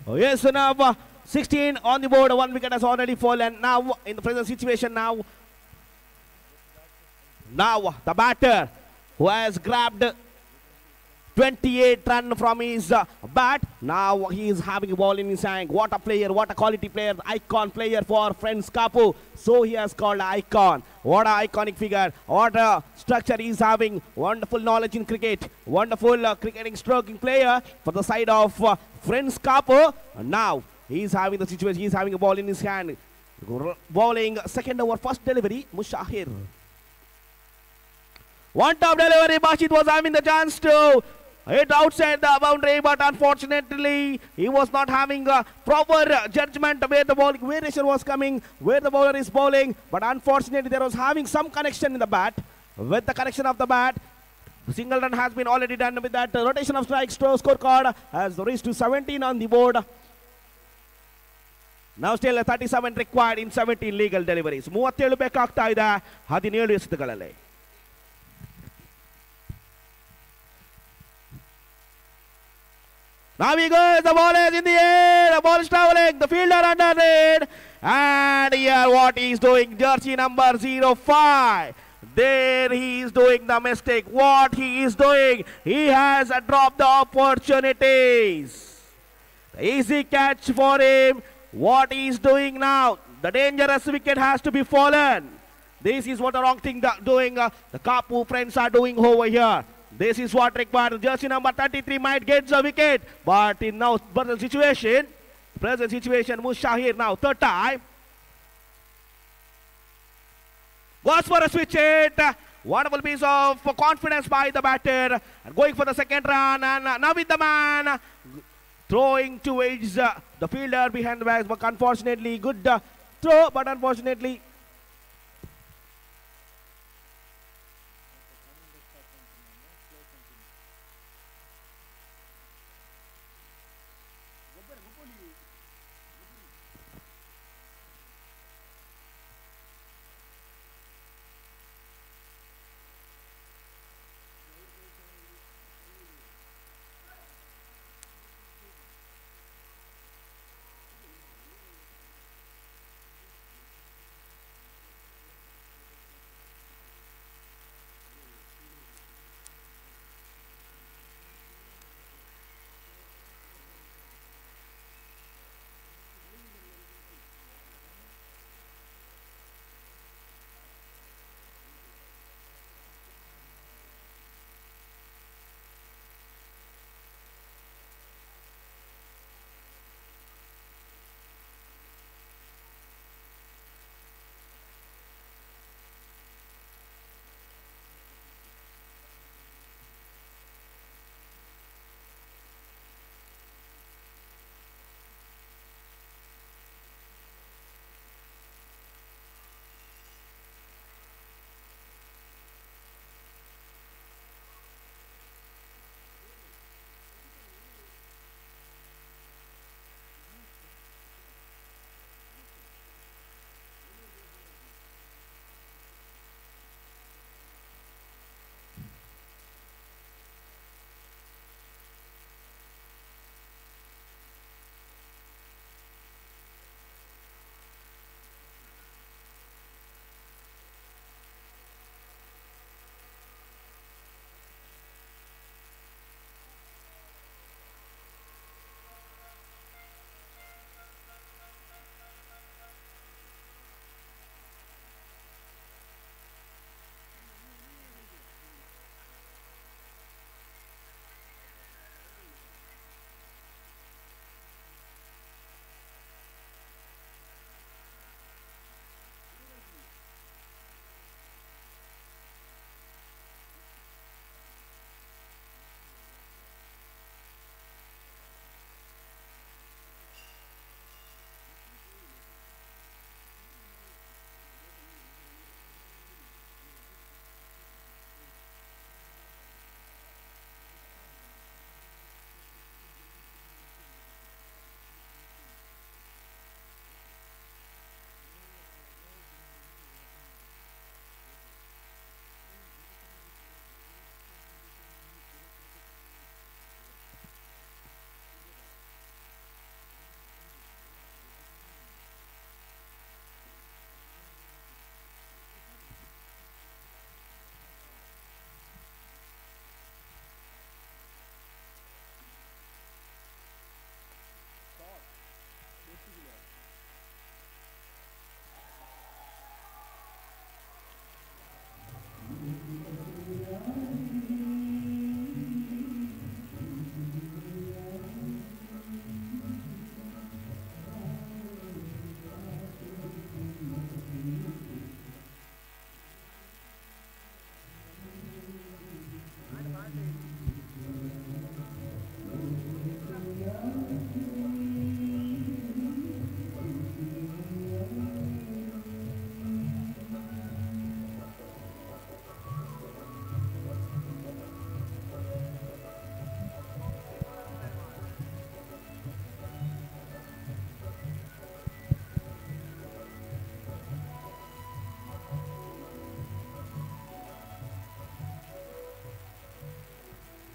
Oh yes, so now 16 on the board, 1 wicket has already fallen. Now in the present situation, now the batter who has grabbed 28 run from his bat. Now he is having a ball in his hand. What a player, what a quality player, icon player for friends Kapu. So he has called icon. What an iconic figure, what a structure he is having. Wonderful knowledge in cricket, wonderful cricketing stroking player for the side of friends Kapu. Now he is having the situation, he is having a ball in his hand. Bowling second over, first delivery, Mushahir. One top delivery, Bashid was having the chance to hit outside the boundary, but unfortunately he was not having a proper judgment where the ball variation was coming, where the bowler is bowling. But unfortunately there was having some connection in the bat. With the connection of the bat, The single run has been already done with that rotation of strikes. Scorecard has reached to 17 on the board. Now still 37 required in 17 legal deliveries. 37 ಬೇಕಾಗ್ತಾ ಇದೆ 17 ಎಸೆತಗಳಲ್ಲಿ. Now he goes, the ball is in the air, the ball is traveling, the fielder under it. And here what he is doing, jersey number 05. There he is doing the mistake. What he is doing, he has dropped the opportunities. The easy catch for him. What he is doing now, the dangerous wicket has to be fallen. This is what the wrong thing doing, the Kapu friends are doing over here. This is what required. Jersey number 33 might get the wicket. But in now present situation, Mushahir now, third time. Goes for a switch hit. Wonderful piece of confidence by the batter. And going for the second run. And now with the man. Throwing towards the fielder behind the bags. But unfortunately, good throw. But unfortunately,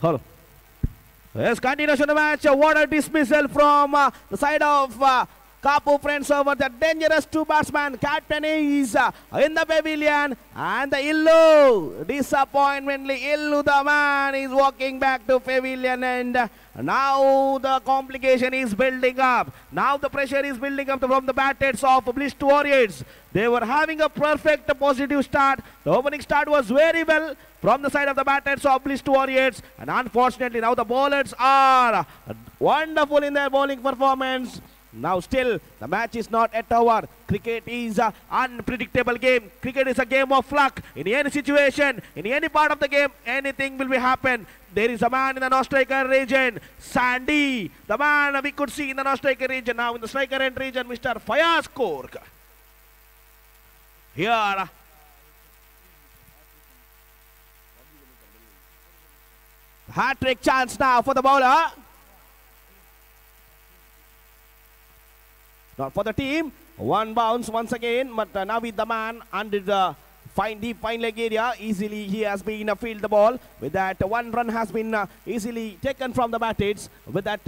Hello. Yes, continuation of the match. What a dismissal from the side of Kapu friends over the dangerous two batsmen. Captain is in the pavilion, and the Illu, disappointmently, Illu the man is walking back to pavilion, and now the complication is building up. Now the pressure is building up from the batters of Blist Warriors. They were having a perfect positive start. The opening start was very well from the side of the batters of Blist Warriors, and unfortunately now the bowlers are wonderful in their bowling performance. Now still the match is not at over. Cricket is an unpredictable game. Cricket is a game of luck. In any situation, in any part of the game, anything will be happen. There is a man in the non-striker region, Sandy, the man we could see in the non-striker region. Now in the striker end region, Mr. Fayaz Kork. Here hat-trick chance now for the bowler. Not for the team. One bounce once again, but Navid the man under the deep fine leg area. Easily he has been field the ball. With that, one run has been easily taken from the batters. With that,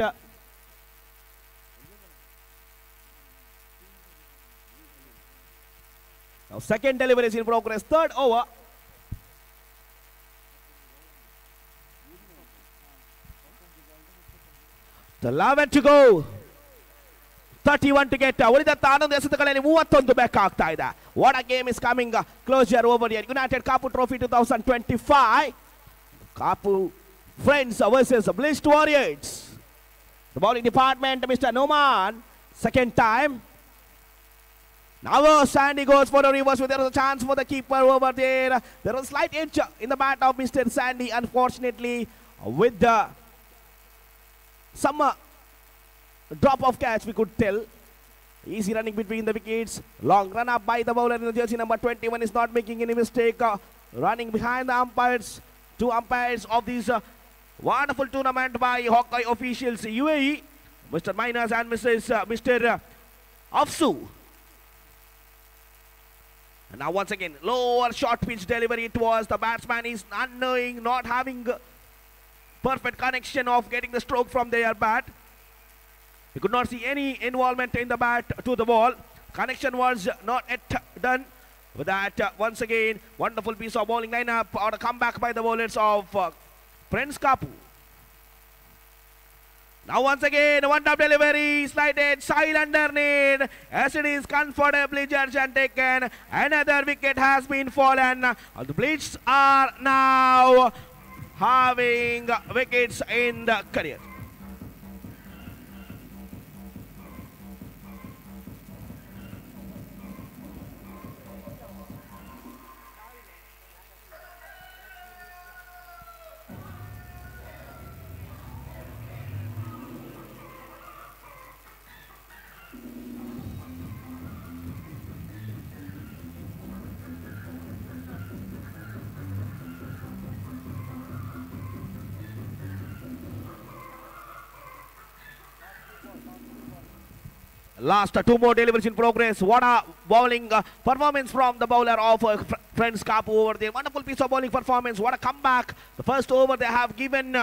now second delivery is in progress. Third over. The 11 to go. 31 to get. ಉಳಿದಂತ 11 ಎಸೆತಗಳಲ್ಲಿ 31 ಬೇಕಾಗ್ತಾ ಇದೆ. What a game is coming closer over here. United Kapu Trophy 2025. Kapu Friends versus Blist Warriors. The bowling department, Mr. Noman. Second time. Now Sandy goes for a reverse. There is a chance for the keeper over there. There was a slight edge in the bat of Mr. Sandy. Unfortunately, with the some drop of catch, we could tell. Easy running between the wickets. Long run up by the bowler in the jersey number 21 is not making any mistake. Running behind the umpires. Two umpires of this wonderful tournament by Hawkeye officials UAE, Mr. Minas and Mr. Afsu. And now once again, lower short pitch delivery it was. The batsman is unknowing, not having perfect connection of getting the stroke from their bat. We could not see any involvement in the bat to the ball. Connection was not yet done. With that, once again, wonderful piece of bowling lineup or a comeback by the bowlers of Prince Kapu. Now once again, one top delivery, slighted, side underneath. As it is comfortably judged and taken. Another wicket has been fallen. The Blitz are now having wickets in the career. Last two more deliveries in progress. What a bowling performance from the bowler of Friends Kapu over there. Wonderful piece of bowling performance. What a comeback. The first over they have given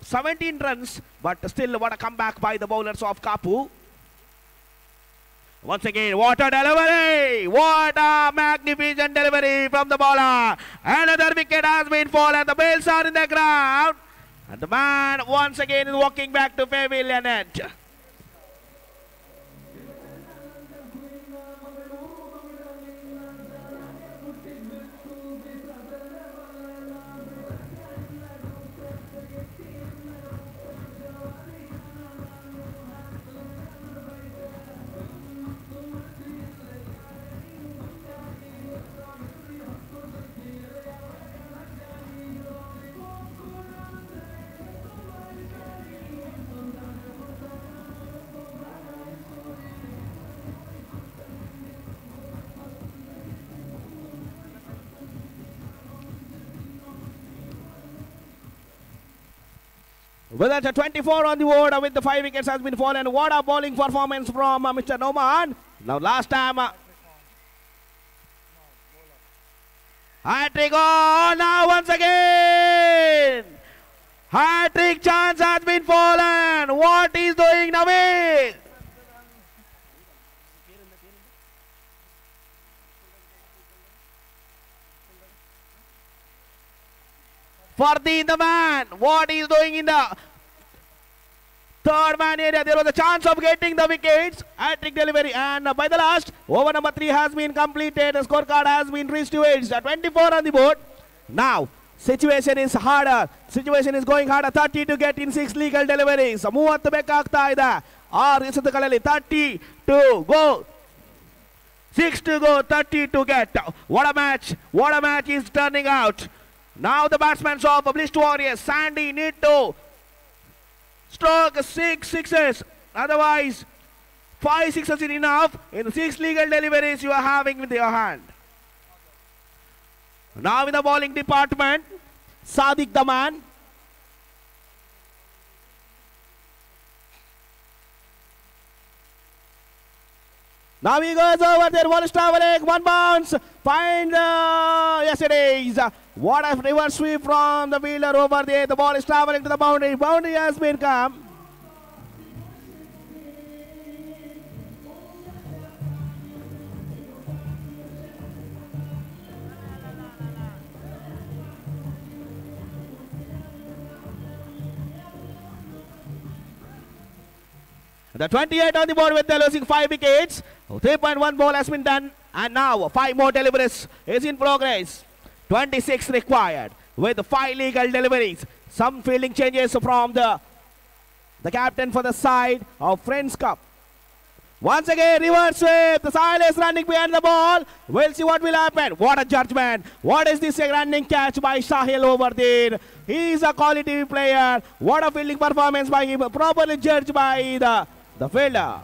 17 runs, but still what a comeback by the bowlers of Kapu. Once again, what a delivery. What a magnificent delivery from the bowler. Another wicket has been fallen. The bails are in the ground. And the man once again is walking back to pavilion end. With that, 24 on the board with the 5 wickets has been fallen. What a bowling performance from Mr. Noman. Now last time, hat-trick on now once again. Hat-trick chance has been fallen. What is doing Naveen? Fardeen the man. What is doing in the third man area? There was a chance of getting the wickets. Hat-trick delivery, and by the last, over number 3 has been completed. The scorecard has been reached to it. 24 on the board. Now, situation is harder. Situation is going harder. 30 to get in 6 legal deliveries. 30 ಬೇಕಾಗ್ತಾ ಇದೆ 6 ಎಸೆತಗಳಲ್ಲಿ 30 to go. 6 to go, 30 to get. What a match. What a match is turning out. Now the batsmen of Bliss Warriors, Sandy, need to stroke 6 sixes. Otherwise, 5 sixes is enough. In 6 legal deliveries you are having with your hand. Now in the bowling department, Sadiq the man. Now he goes over there, one traveling, one bounce, find, yes it is. What a reverse sweep from the fielder over there. The ball is traveling to the boundary. Boundary has been come. The 28 on the board with the losing 5 wickets. 3.1 ball has been done. And now 5 more deliveries is in progress. 26 required with 5 legal deliveries. Some fielding changes from the captain for the side of Friends Cup. Once again, reverse sweep. The side is running behind the ball. We'll see what will happen. What a judgment. What is this running catch by Sahil over there? He is a quality player. What a fielding performance by him. Properly judged by the fielder.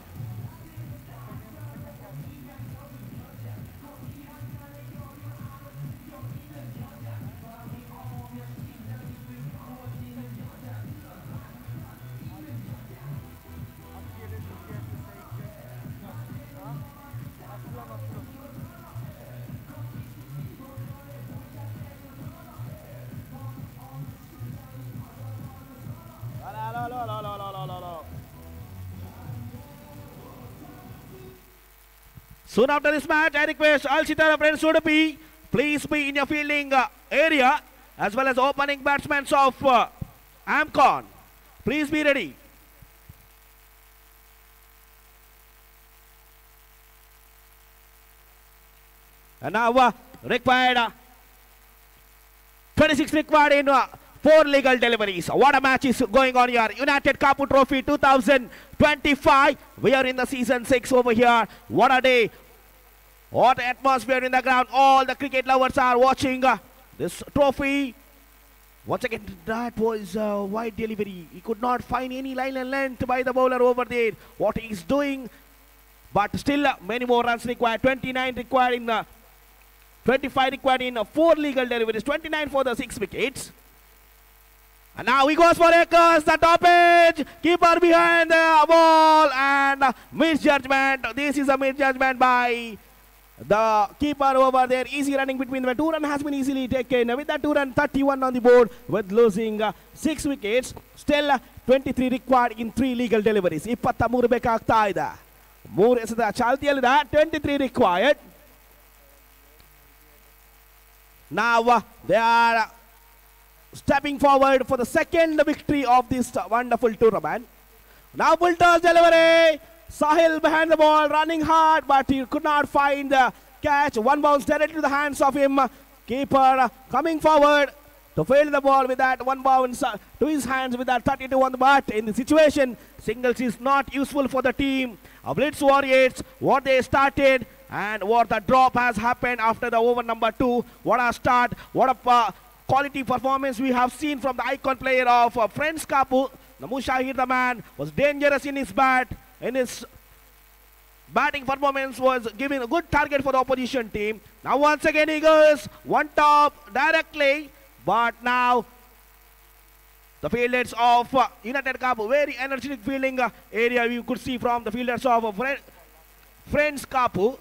Soon after this match, I request all Sitara friends to be, please be in your fielding area as well as opening batsmen of AMCON. Please be ready. And now required 26 required in 4 legal deliveries. What a match is going on here. United Kapu Trophy 2025. We are in the season 6 over here. What a day. What atmosphere in the ground. All the cricket lovers are watching this trophy. Once again, that was a wide delivery. He could not find any line and length by the bowler over there. What he's doing. But still many more runs required. 29 required in 25 required in 4 legal deliveries. 29 for the 6 wickets. And now he goes for Akers, the top edge. Keeper behind the ball and misjudgment. This is a misjudgment by the keeper over there. Easy running between them. 2 run has been easily taken. With that 2 run, 31 on the board with losing 6 wickets. Still 23 required in 3 legal deliveries. 23 ಬೇಕಾಗ್ತಾ ಇದೆ. 3 ಎಸೆತ ಚಾಲ್ತಿಯಲ್ಲಿದೆ. 23 required. Now they are stepping forward for the second victory of this wonderful tournament. Now full toss delivery. Sahil behind the ball, running hard, but he could not find the catch. One bounce directly to the hands of him. Keeper coming forward to field the ball with that one bounce to his hands with that 32 on the bat. In the situation, singles is not useful for the team. Blitz Warriors, what they started and what the drop has happened after the over number 2. What a start, what a quality performance we have seen from the icon player of Friends Kapu. Mushahir, the man, was dangerous in his bat. In his batting performance was giving a good target for the opposition team. Now once again he goes one top directly. But now the fielders of United Kapu, very energetic fielding area you could see from the fielders of Friends Kapu.